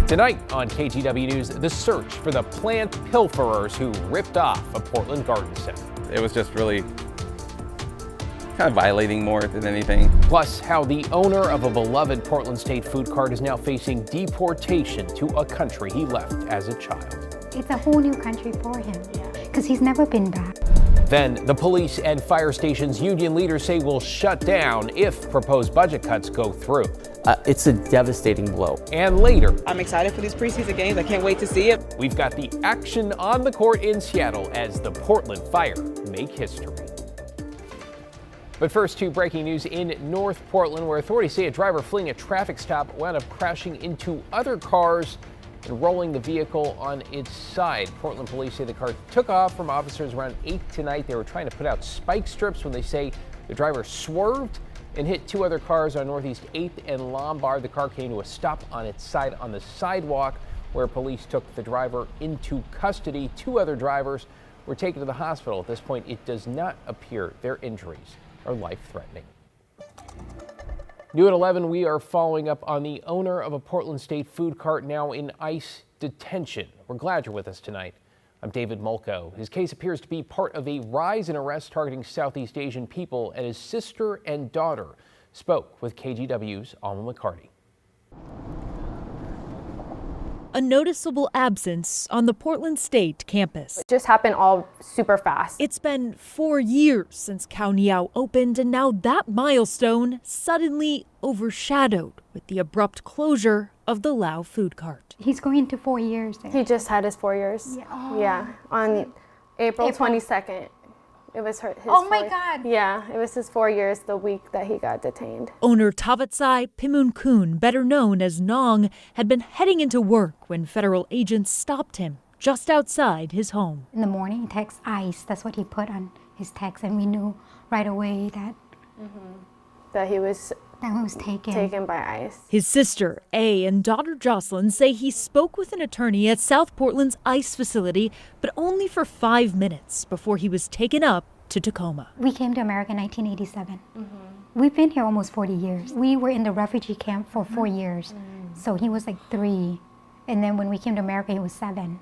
Tonight on KGW News, the search for the plant pilferers who ripped off a Portland garden center. It was just really kind of violating more than anything. Plus, how the owner of a beloved Portland State food cart is now facing deportation to a country he left as a child. It's a whole new country for him, because he's never been back. Then, the police and fire stations union leaders say will shut down if proposed budget cuts go through. It's a devastating blow. And later, I'm excited for these preseason games. I can't wait to see it. we've got the action on the court in Seattle as the Portland Fire make history. But first, to breaking news in North Portland, where authorities say a driver fleeing a traffic stop wound up crashing into other cars and rolling the vehicle on its side. Portland police say the car took off from officers around 8 tonight. They were trying to put out spike strips when they say the driver swerved and hit two other cars on Northeast 8th and Lombard. The car came to a stop on its side on the sidewalk, where police took the driver into custody. Two other drivers were taken to the hospital. At this point, it does not appear their injuries are life-threatening. New at 11, we are following up on the owner of a Portland State food cart now in ICE detention. We're glad you're with us tonight. I'm David Mulco. His case appears to be part of a rise in arrests targeting Southeast Asian people, and his sister and daughter spoke with KGW's Alma McCarty. A noticeable absence on the Portland State campus. It just happened all super fast. It's been 4 years since Khao Niao opened, and now that milestone suddenly overshadowed with the abrupt closure of the Lao food cart. He's going to 4 years. He just had his 4 years. Yeah. Oh. Yeah, on April 22nd. It was his Oh my 4 God. Yeah, it was his 4 years the week that he got detained. Owner Tavatsai Pimunkun, better known as Nong, had been heading into work when federal agents stopped him just outside his home. In the morning, he texts ICE. That's what he put on his text, and we knew right away that That he was taken by ICE. His sister, A, and daughter Jocelyn say he spoke with an attorney at South Portland's ICE facility, but only for 5 minutes before he was taken up to Tacoma. We came to America in 1987. We've been here almost 40 years. We were in the refugee camp for 4 years. So he was like 3. And then when we came to America, he was 7.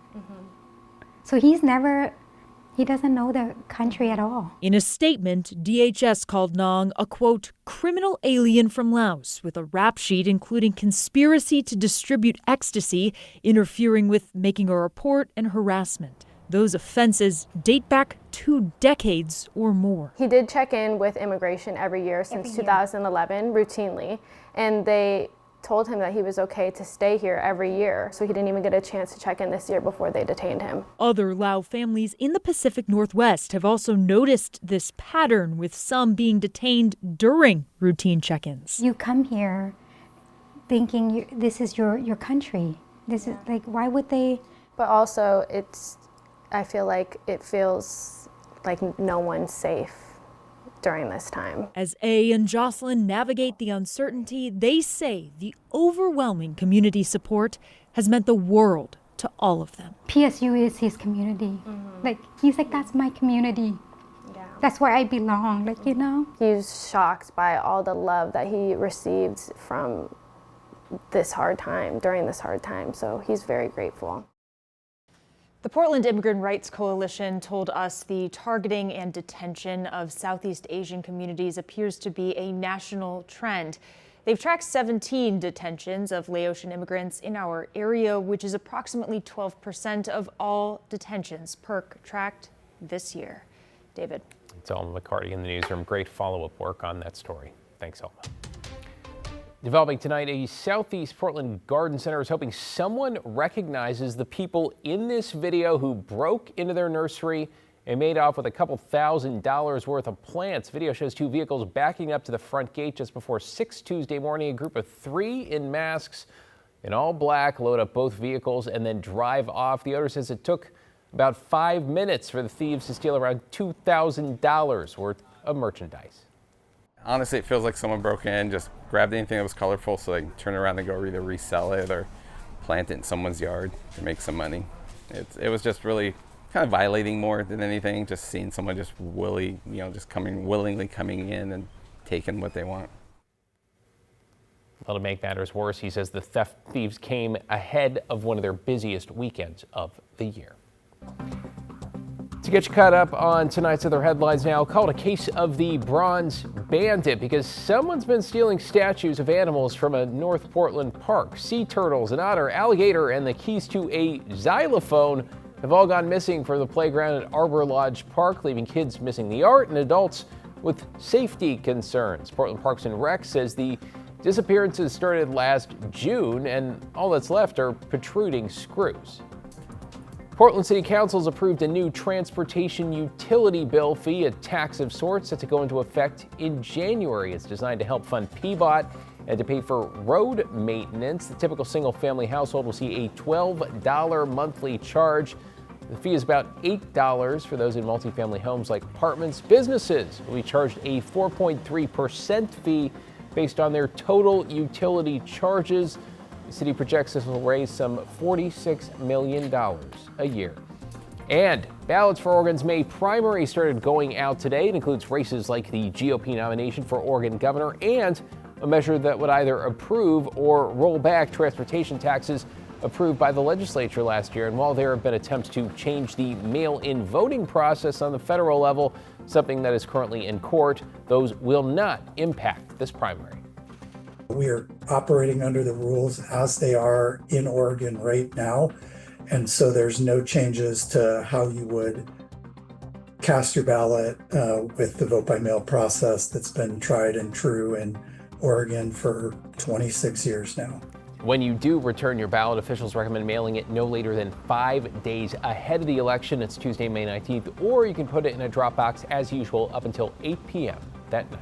So he doesn't know the country at all. In a statement, DHS called Nong a, quote, criminal alien from Laos with a rap sheet including conspiracy to distribute ecstasy, interfering with making a report, and harassment. Those offenses date back 2 decades or more. He did check in with immigration every year since 2011, routinely, and they told him that he was okay to stay here every year, so he didn't even get a chance to check in this year before they detained him. Other Lao families in the Pacific Northwest have also noticed this pattern, with some being detained during routine check-ins. You come here thinking this is your country. This is like, why would they? But also, I feel like it feels like no one's safe during this time. As A and Jocelyn navigate the uncertainty, they say the overwhelming community support has meant the world to all of them. PSU is his community. Like, he's like, that's my community. Yeah. That's where I belong, like, you know? He's shocked by all the love that he received from this hard time, during this hard time, so he's very grateful. The Portland Immigrant Rights Coalition told us the targeting and detention of Southeast Asian communities appears to be a national trend. They've tracked 17 detentions of Laotian immigrants in our area, which is approximately 12% of all detentions PERC tracked this year. David. It's Alma McCarty in the newsroom. Great follow-up work on that story. Thanks, Alma. Developing tonight, a Southeast Portland garden center is hoping someone recognizes the people in this video who broke into their nursery and made off with a couple $1,000s worth of plants. Video shows 2 vehicles backing up to the front gate just before 6 Tuesday morning. A group of 3 in masks in all black load up both vehicles and then drive off. The owner says it took about 5 minutes for the thieves to steal around $2,000 worth of merchandise. Honestly, it feels like someone broke in, just grabbed anything that was colorful so they can turn around and go either resell it or plant it in someone's yard to make some money. It was just really kind of violating more than anything, just seeing someone just willingly coming in and taking what they want. Well, to make matters worse, he says the thieves came ahead of one of their busiest weekends of the year. To get you caught up on tonight's other headlines now, called a case of the Bronze Bandit because someone's been stealing statues of animals from a North Portland park. Sea turtles, an otter, alligator, and the keys to a xylophone have all gone missing from the playground at Arbor Lodge Park, leaving kids missing the art and adults with safety concerns. Portland Parks and Rec says the disappearances started last June, and all that's left are protruding screws. Portland City Council has approved a new transportation utility bill fee, a tax of sorts set to go into effect in January. It's designed to help fund PBOT and to pay for road maintenance. The typical single-family household will see a $12 monthly charge. The fee is about $8 for those in multifamily homes like apartments. Businesses will be charged a 4.3% fee based on their total utility charges. The city projects this will raise some $46 million a year. And ballots for Oregon's May primary started going out today. It includes races like the GOP nomination for Oregon governor and a measure that would either approve or roll back transportation taxes approved by the legislature last year. And while there have been attempts to change the mail-in voting process on the federal level, something that is currently in court, those will not impact this primary. We are operating under the rules as they are in Oregon right now. And so there's no changes to how you would cast your ballot with the vote by mail process that's been tried and true in Oregon for 26 years now. When you do return your ballot, officials recommend mailing it no later than 5 days ahead of the election. It's Tuesday, May 19th, or you can put it in a drop box as usual up until 8 p.m. that night.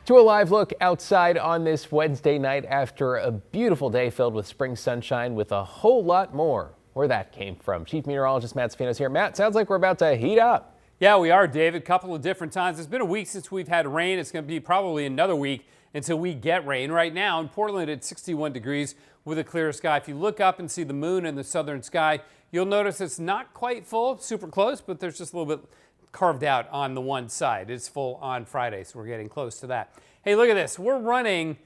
To a live look outside on this Wednesday night after a beautiful day filled with spring sunshine with a whole lot more. Where that came from. Chief Meteorologist Matt Spino's here. Matt, sounds like we're about to heat up. Yeah, we are, David. A couple of different times. It's been a week since we've had rain. It's going to be probably another week until we get rain. Right now in Portland at 61 degrees with a clear sky. If you look up and see the moon in the southern sky, you'll notice it's not quite full, super close, but there's just a little bit carved out on the one side. It's full on Friday, so we're getting close to that. Hey, look at this. We're running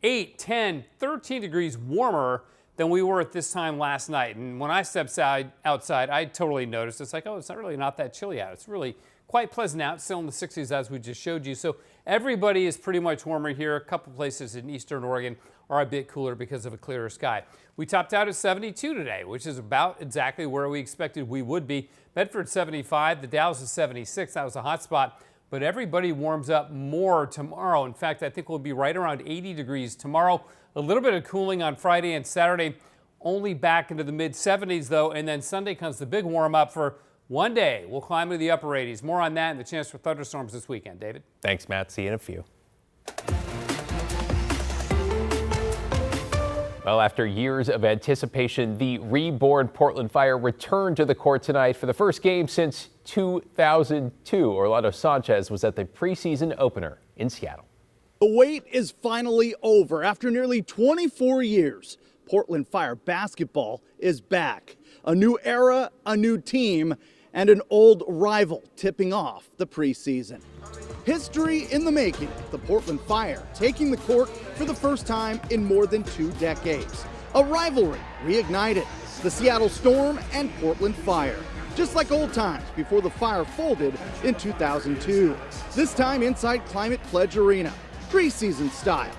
8, 10, 13 degrees warmer than we were at this time last night. And when I stepped outside, I totally noticed. It's like, oh, it's not that chilly out. It's really quite pleasant out, still in the 60s as we just showed you. So everybody is pretty much warmer here. A couple places in eastern Oregon are a bit cooler because of a clearer sky. We topped out at 72 today, which is about exactly where we expected we would be. Bedford 75, the Dalles is 76. That was a hot spot. But everybody warms up more tomorrow. In fact, I think we'll be right around 80 degrees tomorrow. A little bit of cooling on Friday and Saturday, only back into the mid-70s though. And then Sunday comes the big warm up for one day. We'll climb to the upper 80s. More on that and the chance for thunderstorms this weekend. David? Thanks, Matt. See you in a few. Well, after years of anticipation, the reborn Portland Fire returned to the court tonight for the first game since 2002. Orlando Sanchez was at the preseason opener in Seattle. The wait is finally over. After nearly 24 years, Portland Fire basketball is back. A new era, a new team, and an old rival tipping off the preseason. History in the making, the Portland Fire taking the court for the first time in more than 2 decades. A rivalry reignited, the Seattle Storm and Portland Fire. Just like old times before the Fire folded in 2002. This time inside Climate Pledge Arena, preseason style.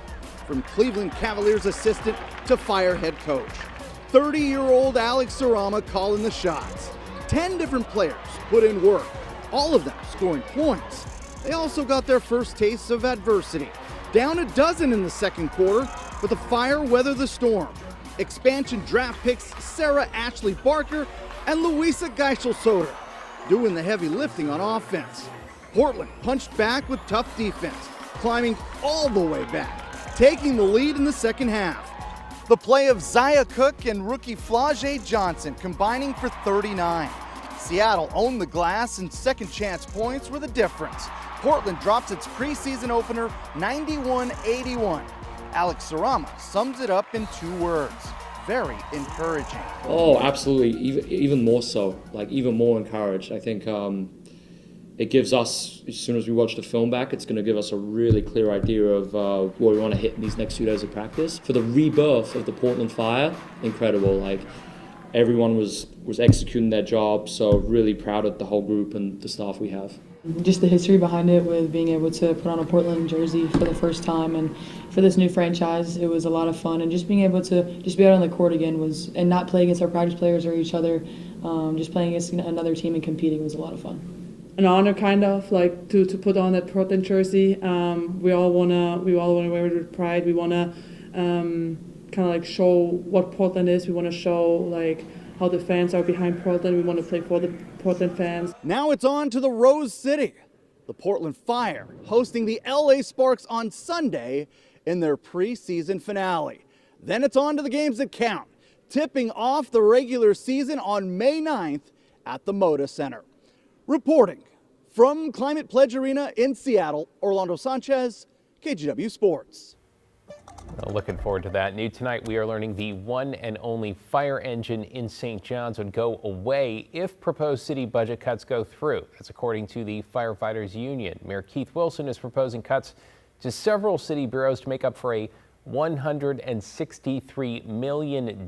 From Cleveland Cavaliers assistant to Fire head coach. 30-year-old Alex Sarama calling the shots. 10 different players put in work, all of them scoring points. They also got their first taste of adversity. Down a dozen in the second quarter, but the Fire weathered the storm. Expansion draft picks Sarah Ashley Barker and Louisa Geisel-Soder doing the heavy lifting on offense. Portland punched back with tough defense, climbing all the way back, taking the lead in the second half. The play of Zaya Cook and rookie Flau'jae Johnson combining for 39. Seattle owned the glass and second chance points were the difference. Portland drops its preseason opener 91-81. Alex Sarama sums it up in 2 words. Very encouraging. Oh, absolutely. Even more so. Like even more encouraged. I think it gives us, as soon as we watch the film back, it's going to give us a really clear idea of what we want to hit in these next 2 days of practice. For the rebirth of the Portland Fire, incredible. Like, everyone was executing their job, so really proud of the whole group and the staff we have. Just the history behind it, with being able to put on a Portland jersey for the first time, and for this new franchise, it was a lot of fun. And just being able to just be out on the court again and not play against our practice players or each other, just playing against another team and competing was a lot of fun. An honor, kind of like to put on that Portland jersey. We all wanna wear it with pride. We wanna kind of like show what Portland is. We wanna show like how the fans are behind Portland. We want to play for the Portland fans. Now it's on to the Rose City. The Portland Fire hosting the LA Sparks on Sunday in their preseason finale. Then it's on to the games that count, tipping off the regular season on May 9th at the Moda Center. Reporting from Climate Pledge Arena in Seattle, Orlando Sanchez, KGW Sports. Well, looking forward to that. New tonight, we are learning the one and only fire engine in St. John's would go away if proposed city budget cuts go through. That's according to the Firefighters Union. Mayor Keith Wilson is proposing cuts to several city bureaus to make up for a $163 million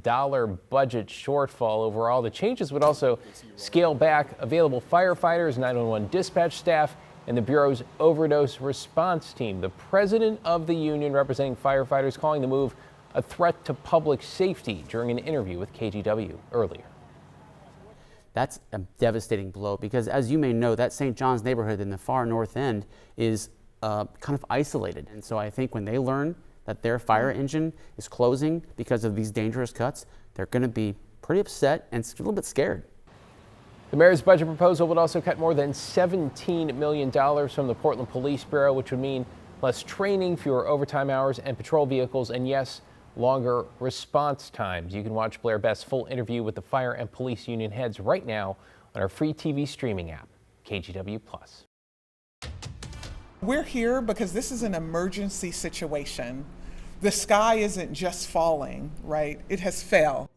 budget shortfall overall. The changes would also scale back available firefighters, 911 dispatch staff, and the Bureau's overdose response team. The president of the union representing firefighters calling the move a threat to public safety during an interview with KGW earlier. That's a devastating blow because, as you may know, that St. John's neighborhood in the far north end is kind of isolated. And so I think when they learn that their fire engine is closing because of these dangerous cuts, they're going to be pretty upset and a little bit scared. The mayor's budget proposal would also cut more than $17 million from the Portland Police Bureau, which would mean less training, fewer overtime hours, and patrol vehicles, and yes, longer response times. You can watch Blair Best's full interview with the fire and police union heads right now on our free TV streaming app, KGW+. We're here because this is an emergency situation. The sky isn't just falling, right? It has fell.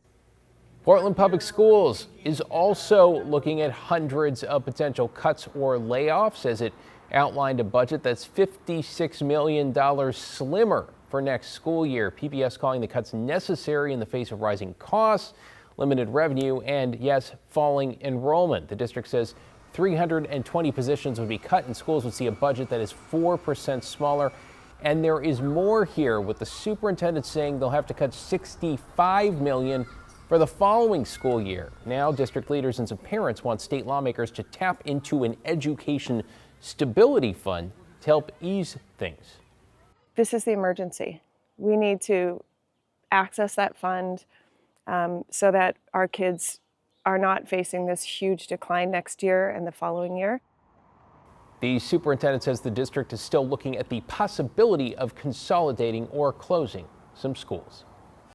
Portland Public Schools is also looking at hundreds of potential cuts or layoffs as it outlined a budget that's $56 million slimmer for next school year. PBS calling the cuts necessary in the face of rising costs, limited revenue, and yes, falling enrollment. The district says 320 positions would be cut and schools would see a budget that is 4% smaller. And there is more here, with the superintendent saying they'll have to cut $65 million for the following school year. Now, district leaders and some parents want state lawmakers to tap into an education stability fund to help ease things. This is the emergency. We need to access that fund so that our kids are not facing this huge decline next year and the following year. The superintendent says the district is still looking at the possibility of consolidating or closing some schools.